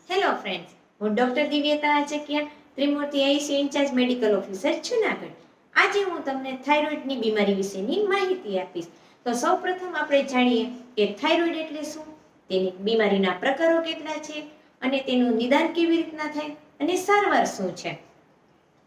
Hello friends, હું doctor Divyata Achakiya, Trimurti IC incharge medical officer Junagadh. આજે હું તમને થાઇરોઇડની બીમારી વિશેની માહિતી આપીશ. તો સૌપ્રથમ આપણે જાણીએ કે થાઇરોઇડ એટલે શું, તેની બીમારીના પ્રકારો કેટલા છે અને તેનું નિદાન કેવી રીતના થાય અને સારવાર શું છે.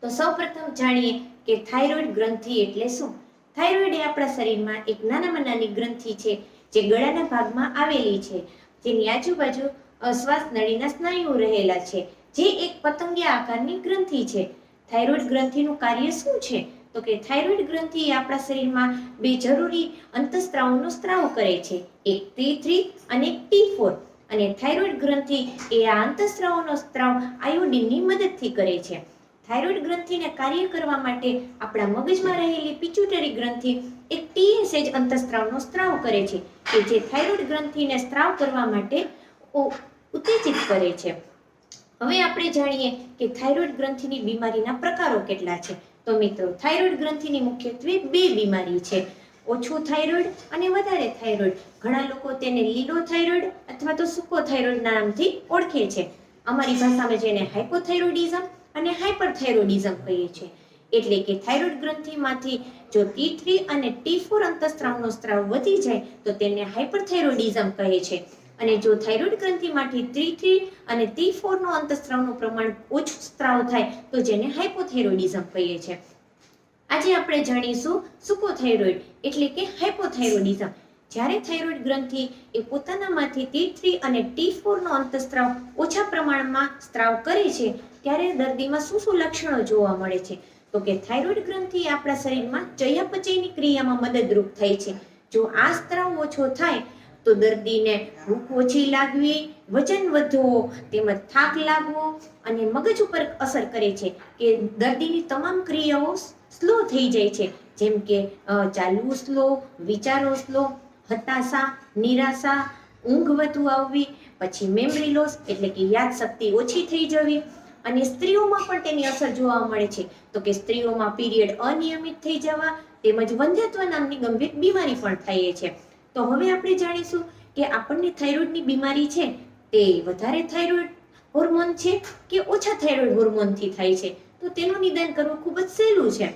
તો સૌપ્રથમ જાણીએ કે થાઇરોઇડ ગ્રંથિ એટલે શું. થાઇરોઇડ એ આપણા શરીરમાં એક નાનામાં નાની ગ્રંથિ છે જે ગળાના ભાગમાં આવેલી છે, જેની આજુબાજુ શ્વાસ નળીના સ્નાયુઓ રહેલા છે, જે એક પતંગિયા આકારની ગ્રંથિ છે. થાઇરોઇડ ગ્રંથિનું કાર્ય શું છે? તો કે થાઇરોઇડ ગ્રંથિ એ આપણા શરીરમાં બે જરૂરી અંતઃસ્ત્રાવોનો સ્ત્રાવ કરે છે, એક T3 અને એક T4. અને થાઇરોઇડ ગ્રંથિ એ આ અંતઃસ્ત્રાવોનો સ્ત્રાવ આયોડિનની મદદથી કરે છે. થાઇરોઇડ ગ્રંથિને કાર્ય કરવા માટે આપણા મગજમાં રહેલી પિટ્યુટરી ગ્રંથિ એક TSH અંતઃસ્ત્રાવનો સ્ત્રાવ કરે છે, કે જે થાઇરોઇડ ગ્રંથિને સ્ત્રાવ કરવા માટે ઉત્તેજિત કરે છે. હવે આપણે જાણીએ કે થાઇરોઇડ ગ્રંથિની બીમારીના પ્રકારો કેટલા છે. તો મિત્રો, થાઇરોઇડ ગ્રંથિની મુખ્યત્વે બે બીમારી છે, ઓછું થાઇરોઇડ અને વધારે થાઇરોઇડ. ઘણા લોકો તેને લીલો થાઇરોઇડ અથવા તો સૂકો થાઇરોઇડ નામથી ઓળખે છે. અમારી ભાષામાં જેને હાઇપોથાઇરોઇડિઝમ અને હાઇપરથાઇરોઇડિઝમ કહીએ છીએ. એટલે કે થાઇરોઇડ ગ્રંથિમાંથી જો T3 અને T4 અંતઃસ્ત્રાવનો સ્ત્રાવ વધી જાય તો તેને હાઇપરથાઇરોઇડિઝમ કહે છે, અને જો થાઇરોઇડ ગ્રંથિમાંથી T3 અને T4 નો અંતઃસ્ત્રાવનું પ્રમાણ ઓછું સ્ત્રાવ થાય તો જેને હાઇપોથાઇરોઇડિઝમ કહીએ છીએ. આજે આપણે જાણીશું સૂકો થાઇરોઇડ એટલે કે હાઇપોથાઇરોઇડિઝમ. જ્યારે થાઇરોઇડ ગ્રંથિ એ પોતાનામાંથી T3 અને T4 નો અંતઃસ્ત્રાવ ઓછા પ્રમાણમાં સ્ત્રાવ કરે છે, ત્યારે દર્દીમાં શું લક્ષણો જોવા મળે છે. તો કે થાઇરોઇડ ગ્રંથિ આપણા શરીરમાં ચયાપચયની ક્રિયામાં મદદરૂપ થાય છે. જો આ સ્ત્રાવ ઓછો થાય તો દર્દીને ભૂખ ઓછી લાગવી, વજન વધવો, તેમજ થાક લાગવો અને મગજ ઉપર અસર કરે છે, કે દર્દીની તમામ ક્રિયાઓ સ્લો થઈ જાય છે, જેમ કે ચાલવું સ્લો, વિચારો સ્લો, હતાશા, નિરાશા, ઊંઘ વધુ આવવી, પછી મેમરી લોસ એટલે કે યાદશક્તિ ઓછી થઈ જવી. અને સ્ત્રીઓમાં પણ તેની અસર જોવા મળે છે. તો કે સ્ત્રીઓમાં પીરિયડ અનિયમિત થઈ જવા તેમજ વંધ્યત્વ નામની ગંભીર બીમારી પણ થાય છે. તો હવે આપણે જાણીશું કે આપણને થાઇરોઇડની બીમારી છે તે વધારે થાઇરોઇડ હોર્મોન છે કે ઓછા થાઇરોઇડ હોર્મોનથી થાય છે. તો તેનું નિદાન કરવું ખૂબ જ સહેલું છે.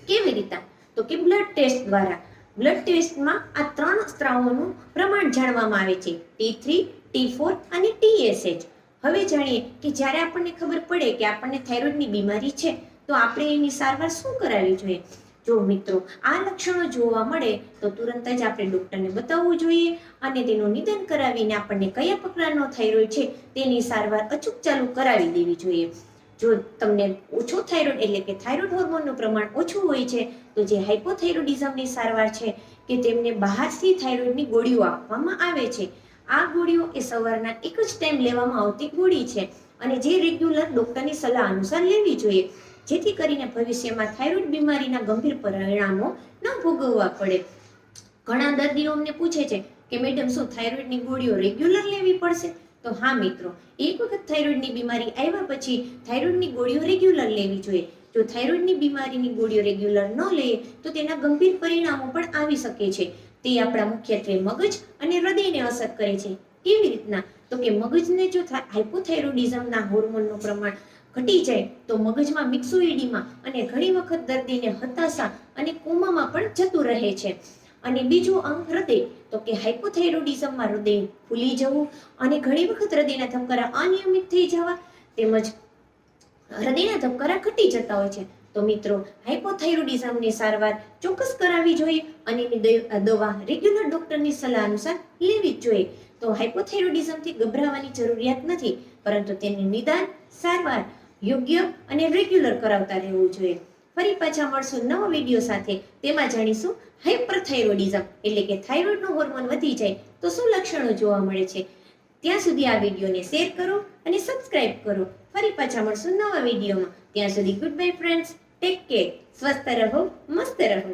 કેવી રીતે? તો કે બ્લડ ટેસ્ટ દ્વારા. બ્લડ ટેસ્ટમાં આ ત્રણ સ્ત્રાવોનું પ્રમાણ જાણવામાં આવે છે, T3, T4 અને TSH. હવે જાણીએ કે જ્યારે આપણને ખબર પડે કે આપણને થાઇરોઇડની બીમારી છે તો આપણે એની સારવાર શું કરાવવી જોઈએ. જો મિત્રો, આ લક્ષણો જોવા મળે તો તુરંત જ આપણે ડૉક્ટરને બતાવવું જોઈએ અને તેનું નિદાન કરાવીને આપણને કયા પ્રકારનો થાઇરોઇડ છે તેની સારવાર અચૂક ચાલુ કરાવી દેવી જોઈએ. જો તમને ઓછો થાઇરોઇડ એટલે કે થાઇરોઇડ હોર્મોનનું પ્રમાણ ઓછું હોય છે તો જે હાઇપોથાઇરોઇડિઝમની સારવાર છે કે તેમને બહારથી થાઇરોઇડની ગોળીઓ આપવામાં આવે છે. આ ગોળીઓ એ સવારના એક જ ટાઈમ લેવામાં આવતી ગોળી છે અને જે રેગ્યુલર ડૉક્ટરની સલાહ અનુસાર લેવી જોઈએ, જેથી કરીને ભવિષ્યમાં થાઇરોઇડ બીમારીના ગંભીર પરિણામો ન ભોગવવા પડે. ઘણા દર્દીઓ અમને પૂછે છે કે મેડમ, શું થાઇરોઇડની ગોળીઓ રેગ્યુલર લેવી પડશે? તો હા મિત્રો, એક વખત થાઇરોઇડની બીમારી આવ્યા પછી થાઇરોઇડની ગોળીઓ રેગ્યુલર લેવી જોઈએ. જો થાઇરોઇડની બીમારીની ગોળીઓ રેગ્યુલર ન લઈએ તો તેના ગંભીર પરિણામો પણ આવી શકે છે. તે આપણા મુખ્યત્વે મગજ અને હૃદયને અસર કરે છે. કેવી રીતના? તો કે મગજને જો હાઇપોથાઇરોઇડિઝમના હોર્મોનનું પ્રમાણ ઘટી જાય તો મગજમાં મિક્સોઇડીમાં અને ઘણી વખત દર્દીને હતાશા અને કોમામાં પણ જતું રહે છે. અને બીજું અંગ હૃદય. તો કે હાઇપોથાઇરોઇડિઝમમાં હૃદય ફૂલી જવું અને ઘણી વખત હૃદયના ધબકારા અનિયમિત થઈ જવા તેમજ હૃદયના ધબકારા ઘટી જતા હોય છે. તો મિત્રો, હાઇપોથાઇરોઇડિઝમની સારવાર ચોક્કસ કરાવવી જોઈએ અને દવા રેગ્યુલર ડૉક્ટરની સલાહ અનુસાર લેવી જ જોઈએ. તો હાઇપોથાઇરોઇડિઝમથી ગભરાવાની જરૂરિયાત નથી, પરંતુ તેની નિદાન, સારવાર યોગ્ય અને રેગ્યુલર કરાવતા રહેવું જોઈએ. ફરી પાછા મળશું નવા વિડીયો સાથે. તેમાં જાણીશું હાઇપરથાઇરોઇડિઝમ એટલે કે થાઇરોઇડનો હોર્મોન વધી જાય તો શું લક્ષણો જોવા મળે છે. ત્યાં સુધી આ વિડીયોને શેર કરો અને સબસ્ક્રાઇબ કરો. ફરી પાછા મળશું નવા વિડીયોમાં. ત્યાં સુધી good bye friends. Take care. સ્વસ્થ રહો, મસ્ત રહો.